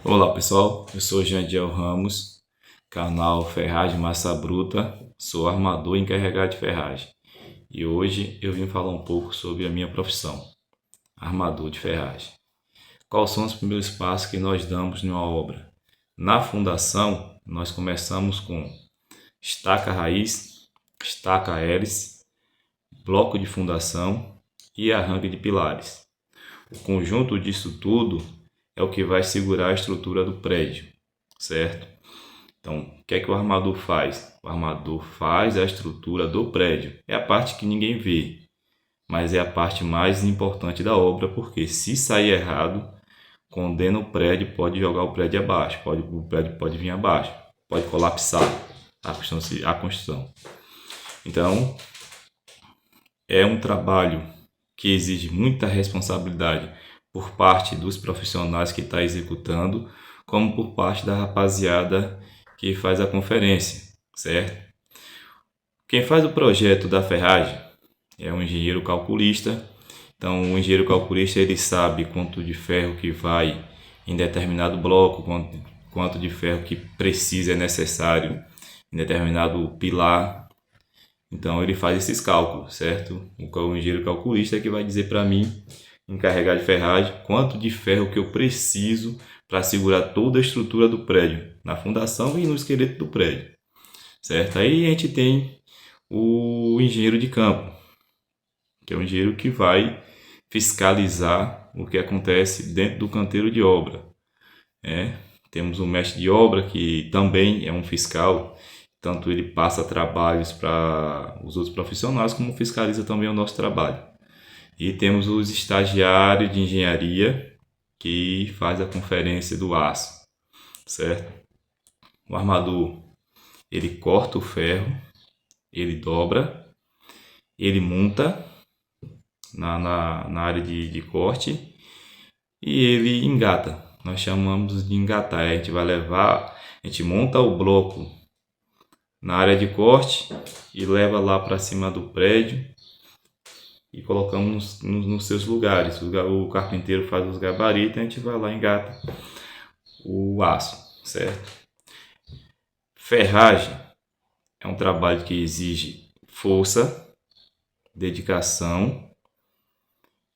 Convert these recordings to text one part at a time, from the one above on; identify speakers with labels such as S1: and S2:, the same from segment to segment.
S1: Olá pessoal, eu sou Jandiel Ramos, canal Ferragem Massa Bruta, sou armador encarregado de ferragem e hoje eu vim falar um pouco sobre a minha profissão, armador de ferragem. Quais são os primeiros passos que nós damos em uma obra? Na fundação, nós começamos com estaca raiz, estaca hélice, bloco de fundação e arranque de pilares. O conjunto disso tudo é o que vai segurar a estrutura do prédio, certo? Então, o que é que o armador faz? O armador faz a estrutura do prédio. É a parte que ninguém vê, mas é a parte mais importante da obra, porque se sair errado, condena o prédio, pode jogar o prédio abaixo, o prédio pode vir abaixo, pode colapsar a construção. Então, é um trabalho que exige muita responsabilidade por parte dos profissionais que está executando, como por parte da rapaziada que faz a conferência, certo? Quem faz o projeto da ferragem é um engenheiro calculista. Então, o engenheiro calculista ele sabe quanto de ferro que vai em determinado bloco, quanto de ferro que precisa, é necessário em determinado pilar. Então, ele faz esses cálculos, certo? O engenheiro calculista é que vai dizer para mim, encarregado de ferragem, quanto de ferro que eu preciso para segurar toda a estrutura do prédio, na fundação e no esqueleto do prédio, certo? Aí a gente tem o engenheiro de campo, que é o engenheiro que vai fiscalizar o que acontece dentro do canteiro de obra. Temos o mestre de obra, que também é um fiscal, tanto ele passa trabalhos para os outros profissionais, como fiscaliza também o nosso trabalho. E temos os estagiários de engenharia, que faz a conferência do aço, certo? O armador, ele corta o ferro, ele dobra, ele monta na área de corte e ele engata. Nós chamamos de engatar. A gente vai levar, a gente monta o bloco na área de corte e leva lá para cima do prédio e colocamos nos seus lugares. O carpinteiro faz os gabaritos e a gente vai lá e engata o aço, certo? Ferragem é um trabalho que exige força, dedicação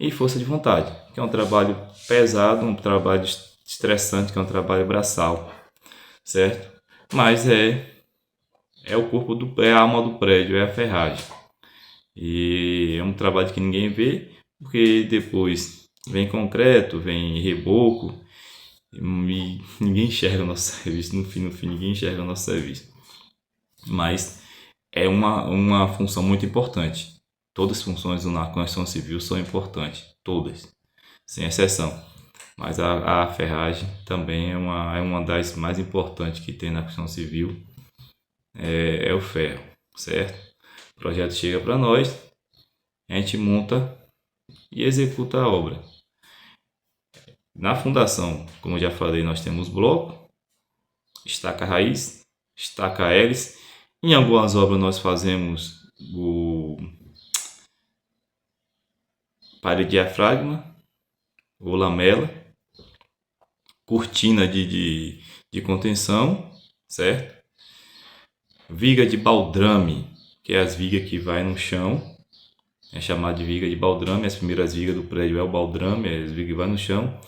S1: e força de vontade, que é um trabalho pesado, um trabalho estressante, que é um trabalho braçal, certo? Mas é o corpo é a alma do prédio, é a ferragem. E é um trabalho que ninguém vê, porque depois vem concreto, vem reboco e ninguém enxerga o nosso serviço. No fim, ninguém enxerga o nosso serviço. Mas é uma função muito importante. Todas as funções na construção civil são importantes, todas, sem exceção. Mas a ferragem também é uma das mais importantes que tem na construção civil, é o ferro, certo? O projeto chega para nós, a gente monta e executa a obra. Na fundação, como eu já falei, nós temos bloco, estaca raiz, estaca hélice. Em algumas obras nós fazemos o parede de diafragma, ou lamela, cortina de contenção, certo? Viga de baldrame, que é as vigas que vai no chão, é chamado de viga de baldrame. As primeiras vigas do prédio é o baldrame, as vigas que vai no chão.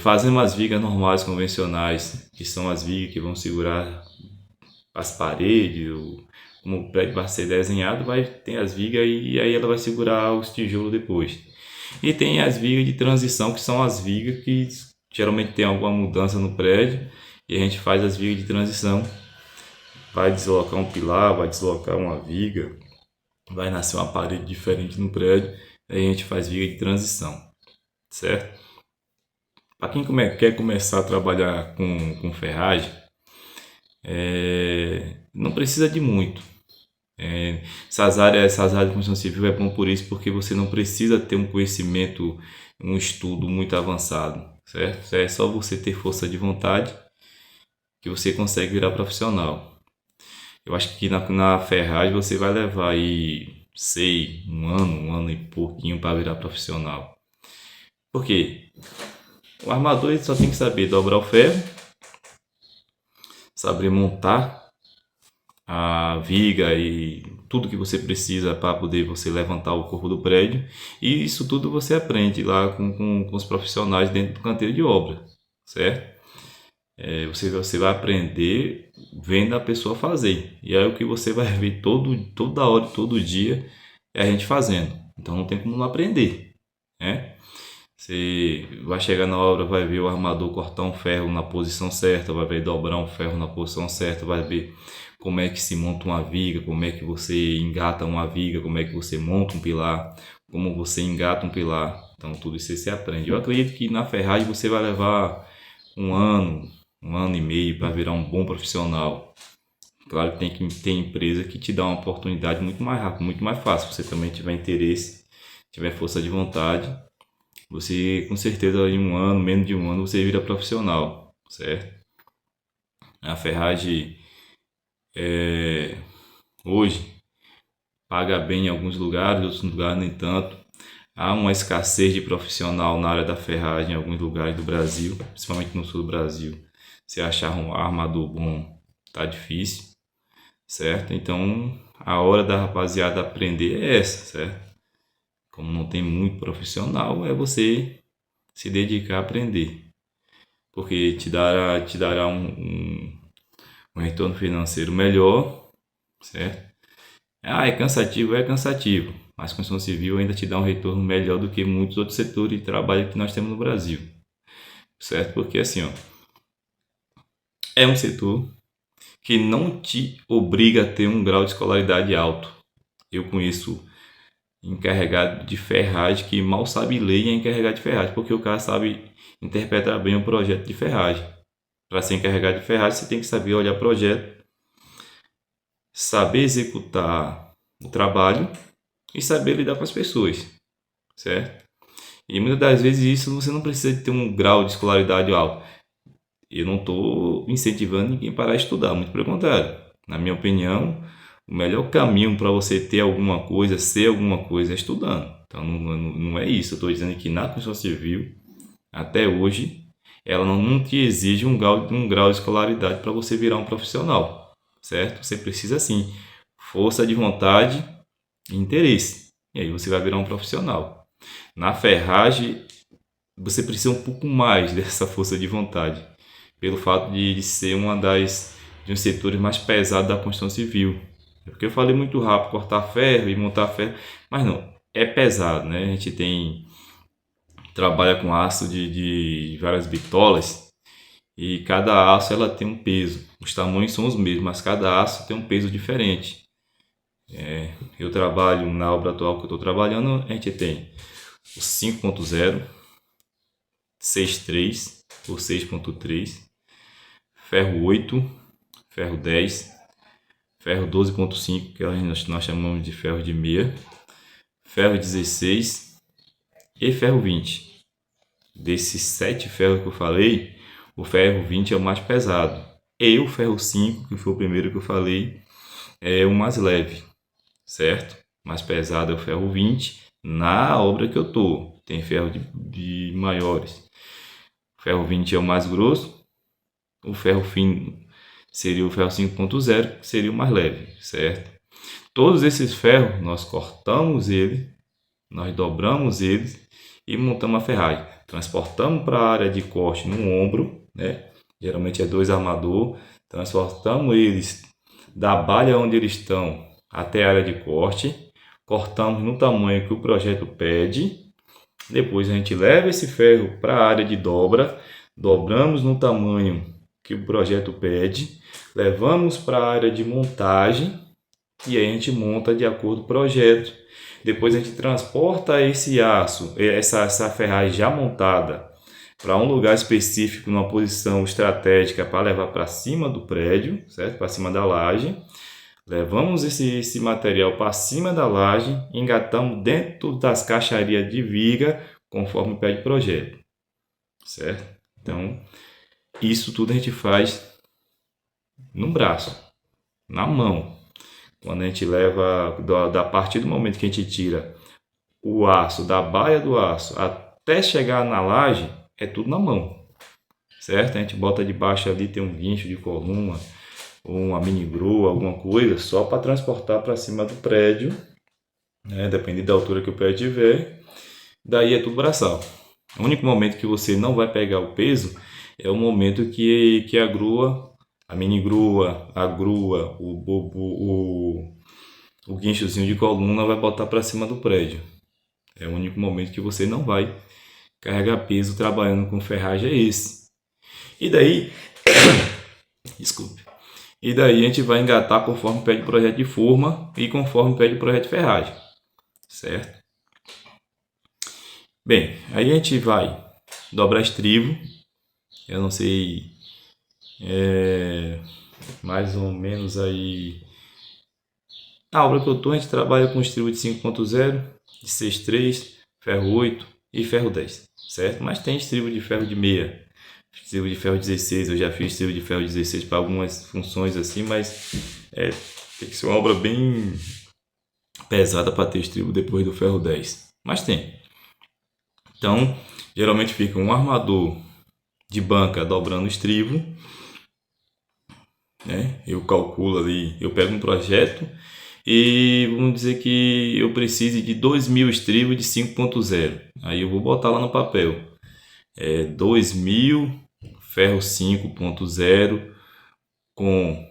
S1: Fazemos as vigas normais, convencionais, que são as vigas que vão segurar as paredes. Como o prédio vai ser desenhado, vai ter as vigas e aí ela vai segurar os tijolos depois. E tem as vigas de transição, que são as vigas que geralmente tem alguma mudança no prédio e a gente faz as vigas de transição. Vai deslocar um pilar, vai deslocar uma viga, vai nascer uma parede diferente no prédio, aí a gente faz viga de transição, certo? Para quem quer começar a trabalhar com ferragem, não precisa de muito. Essas áreas de construção civil é bom por isso, porque você não precisa ter um conhecimento, um estudo muito avançado, certo? É só você ter força de vontade que você consegue virar profissional. Eu acho que na ferragem você vai levar aí, um ano e pouquinho para virar profissional. Por quê? O armador ele só tem que saber dobrar o ferro, saber montar a viga e tudo que você precisa para poder você levantar o corpo do prédio. E isso tudo você aprende lá com os profissionais dentro do canteiro de obra, certo? Você vai aprender vendo a pessoa fazer. E aí o que você vai ver toda hora, todo dia é a gente fazendo. Então não tem como não aprender, né? Você vai chegar na obra, vai ver o armador cortar um ferro na posição certa, vai ver dobrar um ferro na posição certa, vai ver como é que se monta uma viga, como é que você engata uma viga, como é que você monta um pilar, como você engata um pilar. Então tudo isso você aprende. Eu acredito que na ferragem você vai levar um ano e meio para virar um bom profissional. Claro que tem empresa que te dá uma oportunidade muito mais rápido, muito mais fácil. Se você também tiver interesse, tiver força de vontade, você com certeza em um ano, menos de um ano, você vira profissional, certo? A ferragem hoje paga bem em alguns lugares, outros lugares nem tanto. Há uma escassez de profissional na área da ferragem em alguns lugares do Brasil, principalmente no sul do Brasil. Se achar um armador bom, tá difícil, certo? Então, a hora da rapaziada aprender é essa, certo? Como não tem muito profissional, é você se dedicar a aprender, porque te dará um retorno financeiro melhor, certo? É cansativo, mas a construção civil ainda te dá um retorno melhor do que muitos outros setores de trabalho que nós temos no Brasil, certo? Porque assim, ó, é um setor que não te obriga a ter um grau de escolaridade alto. Eu conheço encarregado de ferragem que mal sabe ler e é encarregado de ferragem, porque o cara sabe interpretar bem o projeto de ferragem. Para ser encarregado de ferragem, você tem que saber olhar projeto, saber executar o trabalho e saber lidar com as pessoas, certo? E muitas das vezes isso você não precisa ter um grau de escolaridade alto. Eu não estou incentivando ninguém para estudar, muito pelo contrário. Na minha opinião, o melhor caminho para você ter alguma coisa, ser alguma coisa, é estudando. Então não é isso. Eu estou dizendo que na construção civil, até hoje, ela não te exige um grau de escolaridade para você virar um profissional, certo? Você precisa sim, força de vontade e interesse. E aí você vai virar um profissional. Na ferragem, você precisa um pouco mais dessa força de vontade, pelo fato de ser de um setores mais pesados da construção civil. É porque eu falei muito rápido, cortar ferro e montar ferro, mas não, é pesado, né? A gente trabalha com aço de várias bitolas e cada aço ela tem um peso. Os tamanhos são os mesmos, mas cada aço tem um peso diferente. Eu trabalho na obra atual que eu estou trabalhando, a gente tem o 5.0, 6.3 ou 6.3, ferro 8, ferro 10, ferro 12.5, que nós chamamos de ferro de meia, ferro 16 e ferro 20. Desses 7 ferros que eu falei, o ferro 20 é o mais pesado. E o ferro 5, que foi o primeiro que eu falei, é o mais leve, certo? O mais pesado é o ferro 20. Na obra que eu estou, tem ferro de maiores. O ferro 20 é o mais grosso. O ferro fino seria o ferro 5.0, que seria o mais leve, certo? Todos esses ferros, nós cortamos ele, nós dobramos eles e montamos a ferragem. Transportamos para a área de corte no ombro, né? Geralmente é 2 armador. Transportamos eles da balha onde eles estão até a área de corte. Cortamos no tamanho que o projeto pede. Depois a gente leva esse ferro para a área de dobra. Dobramos no tamanho que o projeto pede. Levamos para a área de montagem. E aí a gente monta de acordo com o projeto. Depois a gente transporta esse aço, essa ferragem já montada, para um lugar específico, numa posição estratégica para levar para cima do prédio, certo? Para cima da laje. Levamos esse material para cima da laje, engatamos dentro das caixarias de viga, conforme pede o projeto, certo? Então, isso tudo a gente faz no braço, na mão. Quando a gente leva, a partir do momento que a gente tira o aço da baia do aço até chegar na laje, é tudo na mão, certo? A gente bota debaixo ali, tem um guincho de coluna, ou uma mini grua, alguma coisa, só para transportar para cima do prédio, né? Dependendo da altura que o prédio tiver, daí é tudo braçal. O único momento que você não vai pegar o peso é o momento que a grua, a mini grua, a grua, o guinchozinho de coluna vai botar para cima do prédio. É o único momento que você não vai carregar peso trabalhando com ferragem, é esse. E daí, desculpe. E daí a gente vai engatar conforme pede o projeto de forma e conforme pede o projeto de ferragem, certo? Bem, aí a gente vai dobrar estribo. Eu não sei, mais ou menos aí. Na obra que eu estou, a gente trabalha com estribo de 5.0, de 6.3, ferro 8 e ferro 10, certo? Mas tem estribo de ferro de meia, estribo de ferro 16. Eu já fiz estribo de ferro 16 para algumas funções assim, mas tem que ser uma obra bem pesada para ter estribo depois do ferro 10. Mas tem. Então, geralmente fica um armador de banca dobrando o estribo, né? Eu calculo ali, eu pego um projeto e vamos dizer que eu precise de 2.000 estribos de 5.0. Aí eu vou botar lá no papel. 2.000 ferro 5.0 com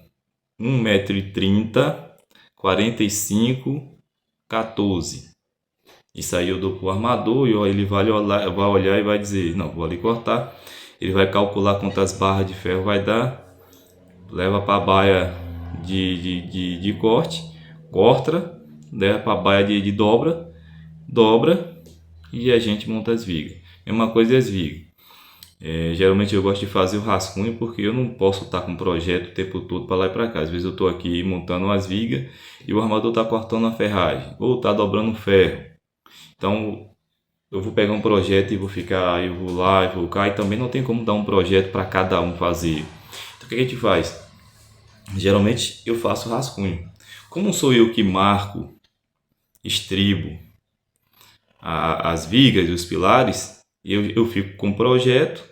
S1: 1,30 m, 45, 14. Isso aí eu dou para o armador e ele vai olhar e vai dizer, não, vou ali cortar. Ele vai calcular quantas barras de ferro vai dar, leva para a baia de corte, corta, leva para a baia de dobra, dobra e a gente monta as vigas. Mesma coisa é as vigas. Geralmente eu gosto de fazer o rascunho porque eu não posso estar com o projeto o tempo todo para lá e para cá. Às vezes eu estou aqui montando umas vigas e o armador está cortando a ferragem ou está dobrando um ferro. Então eu vou pegar um projeto e vou ficar, eu vou lá e vou cá, e também não tem como dar um projeto para cada um fazer. Então o que a gente faz? Geralmente eu faço rascunho. Como sou eu que marco, estribo as vigas e os pilares, eu fico com o projeto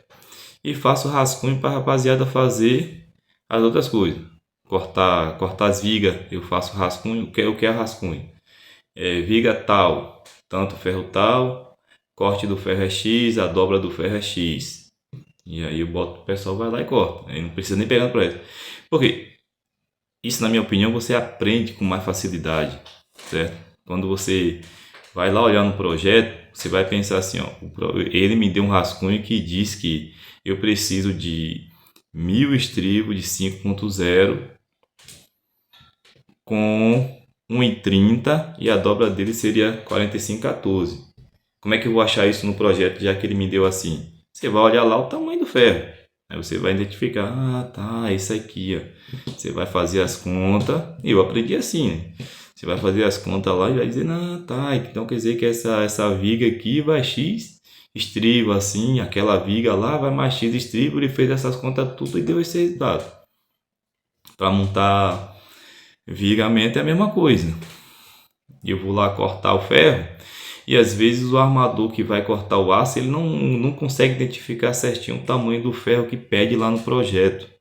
S1: e faço rascunho para a rapaziada fazer as outras coisas. Cortar as vigas, eu faço rascunho. O que é rascunho? Viga tal, tanto ferro tal, corte do ferro é X, a dobra do ferro é X. E aí eu boto, o pessoal vai lá e corta. Aí não precisa nem pegar no projeto. Por quê? Isso, na minha opinião, você aprende com mais facilidade, certo? Quando você vai lá olhar no projeto, você vai pensar assim, ó, ele me deu um rascunho que diz que eu preciso de 1.000 estribos de 5.0 com 1,30 e a dobra dele seria 45,14. Como é que eu vou achar isso no projeto, já que ele me deu assim? Você vai olhar lá o tamanho do ferro. Aí você vai identificar, tá, isso aqui, ó. Você vai fazer as contas. Eu aprendi assim, né? Você vai fazer as contas lá e vai dizer, tá, então quer dizer que essa viga aqui vai X estribo assim, aquela viga lá vai mais X estribo. Ele fez essas contas tudo e deu esse resultado. Para montar vigamento é a mesma coisa. Eu vou lá cortar o ferro e às vezes o armador que vai cortar o aço, ele não consegue identificar certinho o tamanho do ferro que pede lá no projeto.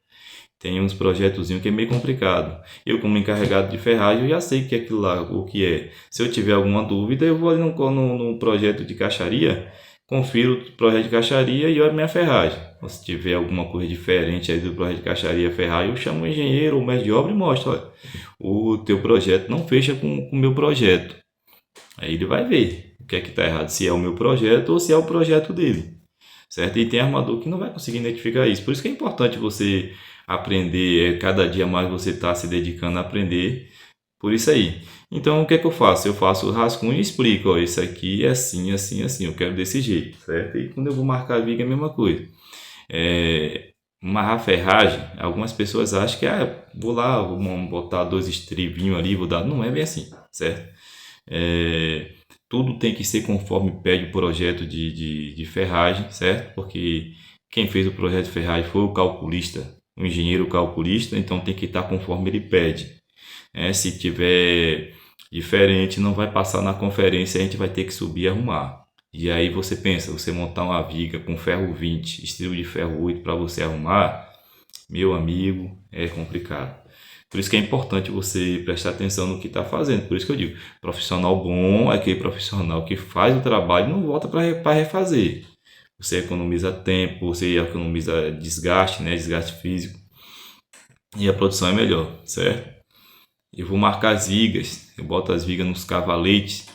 S1: Tem uns projetozinhos que é meio complicado. Eu, como encarregado de ferragem, eu já sei que aquilo lá, o que é. Se eu tiver alguma dúvida, eu vou ali no projeto de caixaria, confiro o projeto de caixaria e olho minha ferragem. Ou se tiver alguma coisa diferente aí do projeto de caixaria ferragem, eu chamo o engenheiro ou mestre de obra e mostro, olha, o teu projeto não fecha com o meu projeto. Aí ele vai ver o que é que está errado, se é o meu projeto ou se é o projeto dele, certo? E tem armador que não vai conseguir identificar isso. Por isso que é importante você aprender, cada dia mais você está se dedicando a aprender por isso aí. Então o que é que eu faço? Eu faço o rascunho e explico, ó, isso aqui é assim, assim, assim, eu quero desse jeito, certo? E quando eu vou marcar a viga é a mesma coisa. Amarrar ferragem, algumas pessoas acham que vou lá, vou botar 2 estribinhos ali, vou dar. Não é bem assim, certo? Tudo tem que ser conforme pede o projeto de ferragem, certo? Porque quem fez o projeto de ferragem foi o calculista, o engenheiro calculista, então tem que estar conforme ele pede. Se tiver diferente, não vai passar na conferência, a gente vai ter que subir e arrumar. E aí você pensa, você montar uma viga com ferro 20, estribo de ferro 8 para você arrumar, meu amigo, é complicado. Por isso que é importante você prestar atenção no que está fazendo. Por isso que eu digo, profissional bom é aquele profissional que faz o trabalho e não volta para refazer. Você economiza tempo, você economiza desgaste, né? Desgaste físico. E a produção é melhor, certo? Eu vou marcar as vigas, eu boto as vigas nos cavaletes.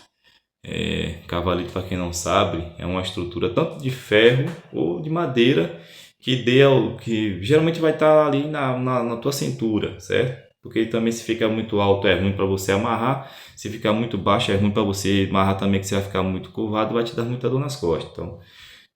S1: Cavalete, para quem não sabe, é uma estrutura tanto de ferro ou de madeira que geralmente vai estar ali na tua cintura, certo? Porque também se fica muito alto é ruim para você amarrar, se ficar muito baixo é ruim para você amarrar também, que você vai ficar muito curvado, vai te dar muita dor nas costas. Então,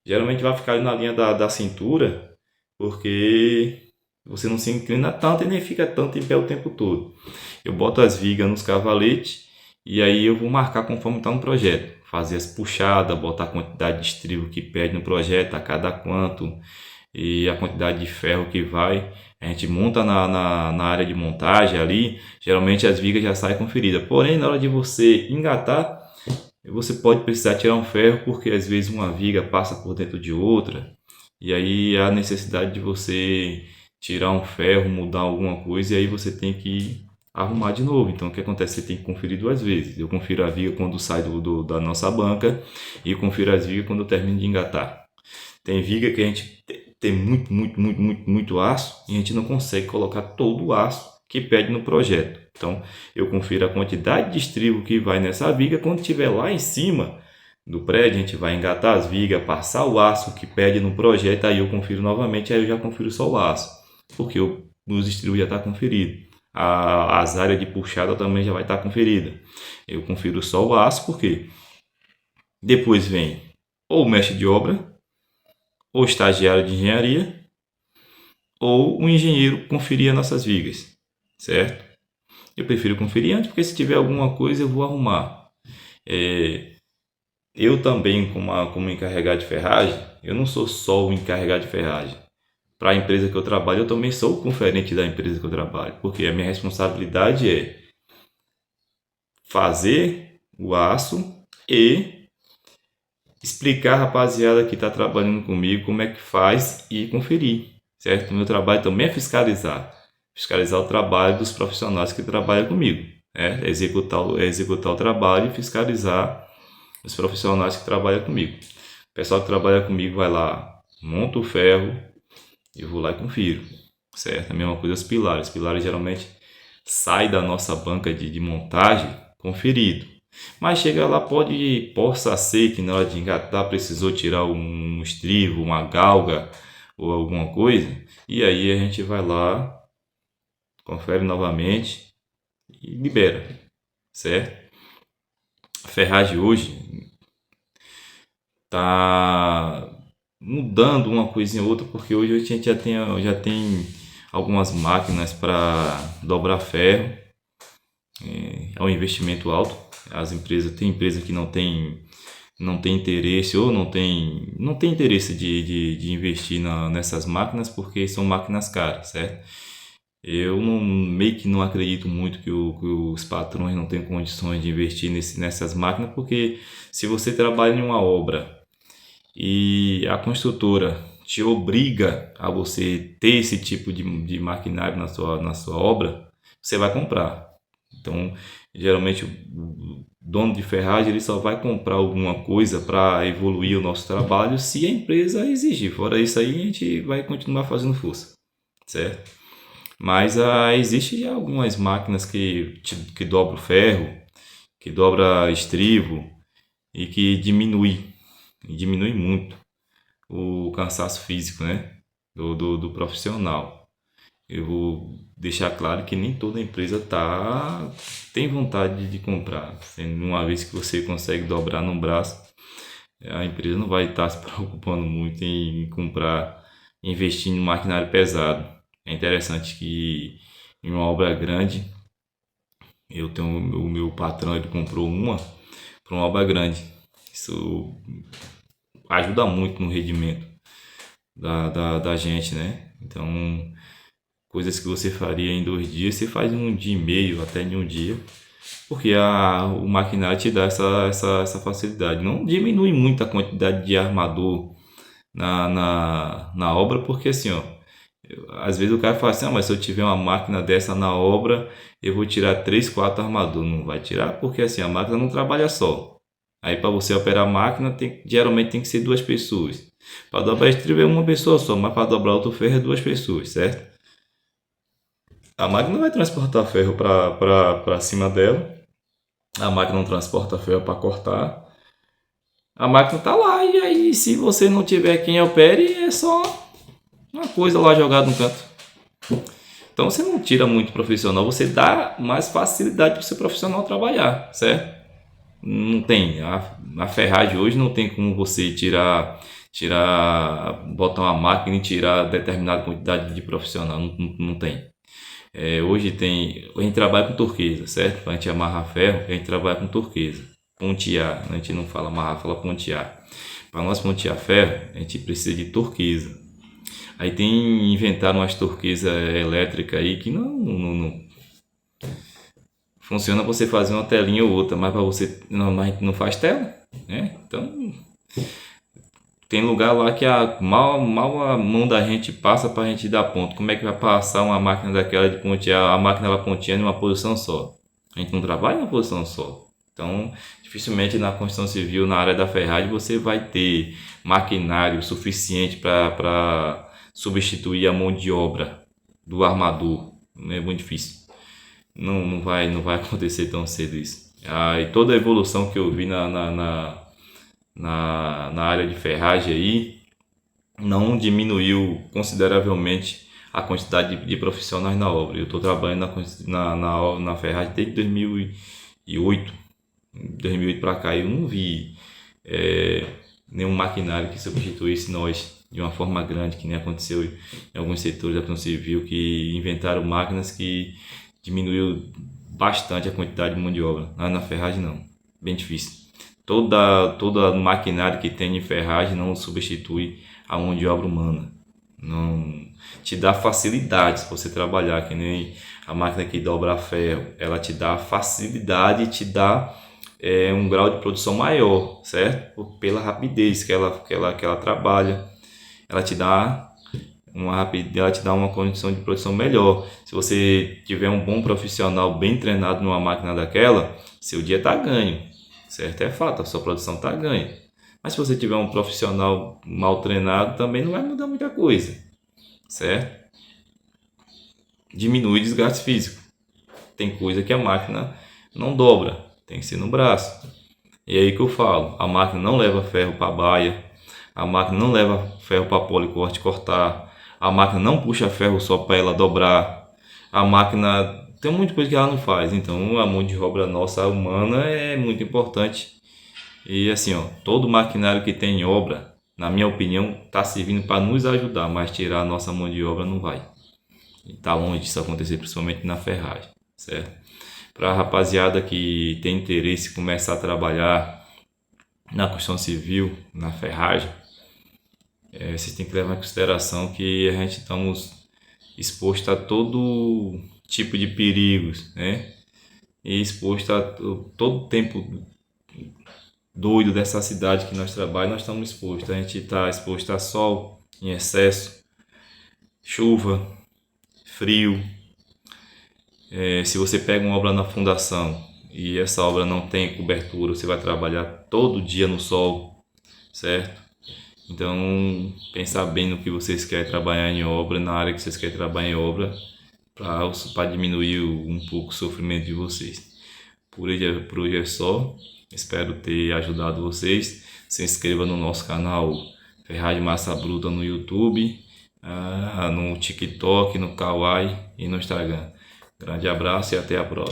S1: geralmente vai ficar ali na linha da cintura, porque você não se inclina tanto e nem fica tanto em pé o tempo todo. Eu boto as vigas nos cavaletes e aí eu vou marcar conforme está no projeto. Fazer as puxadas, botar a quantidade de estribo que pede no projeto, a cada quanto, e a quantidade de ferro que vai. A gente monta na área de montagem ali, geralmente as vigas já saem conferidas. Porém, na hora de você engatar, você pode precisar tirar um ferro, porque às vezes uma viga passa por dentro de outra, e aí há necessidade de você tirar um ferro, mudar alguma coisa, e aí você tem que arrumar de novo. Então o que acontece? Você tem que conferir duas vezes. Eu confiro a viga quando sai da nossa banca e confiro as vigas quando eu termino de engatar. Tem viga que a gente tem muito aço e a gente não consegue colocar todo o aço que pede no projeto. Então eu confiro a quantidade de estribo que vai nessa viga. Quando estiver lá em cima do prédio, a gente vai engatar as vigas, passar o aço que pede no projeto, aí eu confiro novamente, aí eu já confiro só o aço, porque os estribos já está conferido. As áreas de puxada também já vai estar conferida. Eu confiro só o aço, porque depois vem ou o mestre de obra, ou o estagiário de engenharia, ou o engenheiro conferir as nossas vigas, certo? Eu prefiro conferir antes, porque se tiver alguma coisa eu vou arrumar. Eu também, como encarregado de ferragem, eu não sou só o encarregado de ferragem. Para a empresa que eu trabalho, eu também sou o conferente da empresa que eu trabalho, porque a minha responsabilidade é fazer o aço e explicar a rapaziada que está trabalhando comigo como é que faz e conferir, certo? O meu trabalho também é fiscalizar o trabalho dos profissionais que trabalham comigo, né? Executar o trabalho e fiscalizar os profissionais que trabalham comigo. O pessoal que trabalha comigo vai lá, monta o ferro, eu vou lá e confiro, certo? A mesma coisa os pilares. Os pilares geralmente saem da nossa banca de montagem conferido. Mas chega lá, possa ser que na hora de engatar precisou tirar um estribo, uma galga ou alguma coisa. E aí a gente vai lá, confere novamente e libera, certo? A ferragem hoje tá mudando uma coisinha ou outra, porque hoje a gente já tem algumas máquinas para dobrar ferro. É um investimento alto. Tem empresa que não tem interesse ou não tem interesse de investir nessas máquinas, porque são máquinas caras, certo? Eu meio que não acredito muito que os patrões não têm condições de investir nessas máquinas, porque se você trabalha em uma obra e a construtora te obriga a você ter esse tipo de maquinário na sua obra, você vai comprar. Então, geralmente o dono de ferragem ele só vai comprar alguma coisa para evoluir o nosso trabalho se a empresa exigir. Fora isso aí, a gente vai continuar fazendo força, certo? Mas existe já algumas máquinas que dobram ferro, que dobra estribo e que diminui muito o cansaço físico, né, do profissional. Eu vou deixar claro que nem toda empresa tem vontade de comprar. Uma vez que você consegue dobrar num braço, a empresa não vai estar se preocupando muito em comprar, investir em maquinário pesado. É interessante que em uma obra grande, o meu patrão ele comprou uma para uma obra grande. Isso ajuda muito no rendimento da gente, né? Então, coisas que você faria em 2 dias, você faz em um dia e meio, até em um dia. porque o maquinário te dá essa facilidade. Não diminui muito a quantidade de armador na obra, porque assim, ó, às vezes o cara fala assim, mas se eu tiver uma máquina dessa na obra, eu vou tirar 3 4 armador. Não vai tirar, porque assim, a máquina não trabalha só. Aí para você operar a máquina, geralmente tem que ser duas pessoas. Para dobrar estribo é uma pessoa só, mas para dobrar outro ferro é duas pessoas, certo? A máquina não vai transportar ferro para cima dela. A máquina não transporta ferro para cortar. A máquina tá lá e aí se você não tiver quem opere, é só uma coisa lá jogada no canto. Então você não tira muito profissional, você dá mais facilidade para o seu profissional trabalhar, certo? Não tem. A ferragem hoje não tem como você botar uma máquina e tirar determinada quantidade de profissional. Não tem. Hoje a gente trabalha com turquesa, certo? Para a gente amarrar ferro, a gente trabalha com turquesa. Pontear, a gente não fala amarrar, fala pontear. Para nós pontear ferro, a gente precisa de turquesa. Aí inventaram umas turquesas elétricas aí que não funciona você fazer uma telinha ou outra, mas para você não faz tela, né? Então tem lugar lá que mal a mão da gente passa para a gente dar ponto. Como é que vai passar uma máquina daquela de pontear, a máquina ela ponteando em uma posição só? A gente não trabalha em uma posição só. Então, dificilmente na construção civil, na área da ferragem, você vai ter maquinário suficiente para substituir a mão de obra do armador. É muito difícil. Não vai acontecer tão cedo isso. E toda a evolução que eu vi na área de ferragem aí não diminuiu consideravelmente a quantidade de profissionais na obra. Eu estou trabalhando na ferragem desde 2008. 2008 para cá eu não vi nenhum maquinário que substituísse nós de uma forma grande, que nem aconteceu em alguns setores da construção civil, que inventaram máquinas que diminuiu bastante a quantidade de mão de obra. Na ferragem não, bem difícil. Toda maquinário que tem em ferragem não substitui a mão de obra humana. Não te dá facilidade se você trabalhar, que nem a máquina que dobra ferro, ela te dá facilidade, te dá um grau de produção maior, certo? Pela rapidez que ela trabalha, ela te dá uma condição de produção melhor. Se você tiver um bom profissional bem treinado numa máquina daquela, seu dia está ganho, certo? É fato, a sua produção está ganho. Mas se você tiver um profissional mal treinado, também não vai mudar muita coisa, certo? Diminui o desgaste físico. Tem coisa que a máquina não dobra, tem que ser no braço. E aí que eu falo, a máquina não leva ferro para baia, a máquina não leva ferro para policorte cortar, a máquina não puxa ferro só para ela dobrar, a máquina tem muita coisa que ela não faz. Então a mão de obra nossa humana é muito importante. E assim, ó, todo maquinário que tem em obra, na minha opinião, está servindo para nos ajudar, mas tirar a nossa mão de obra não vai. Está longe disso acontecer, principalmente na ferragem, certo? Para a rapaziada que tem interesse em começar a trabalhar na construção civil, na ferragem, vocês têm que levar em consideração que a gente estamos exposto a todo tipo de perigos, né? E exposto a todo tempo doido dessa cidade que nós trabalhamos, nós estamos expostos. A gente está exposto a sol em excesso, chuva, frio. Se você pega uma obra na fundação e essa obra não tem cobertura, você vai trabalhar todo dia no sol, certo? Então, pensar bem no que vocês querem trabalhar em obra, na área que vocês querem trabalhar em obra, para diminuir um pouco o sofrimento de vocês. Por hoje é só. Espero ter ajudado vocês. Se inscreva no nosso canal Ferragem Massa Bruta no YouTube, no TikTok, no Kawaii e no Instagram. Grande abraço e até a próxima.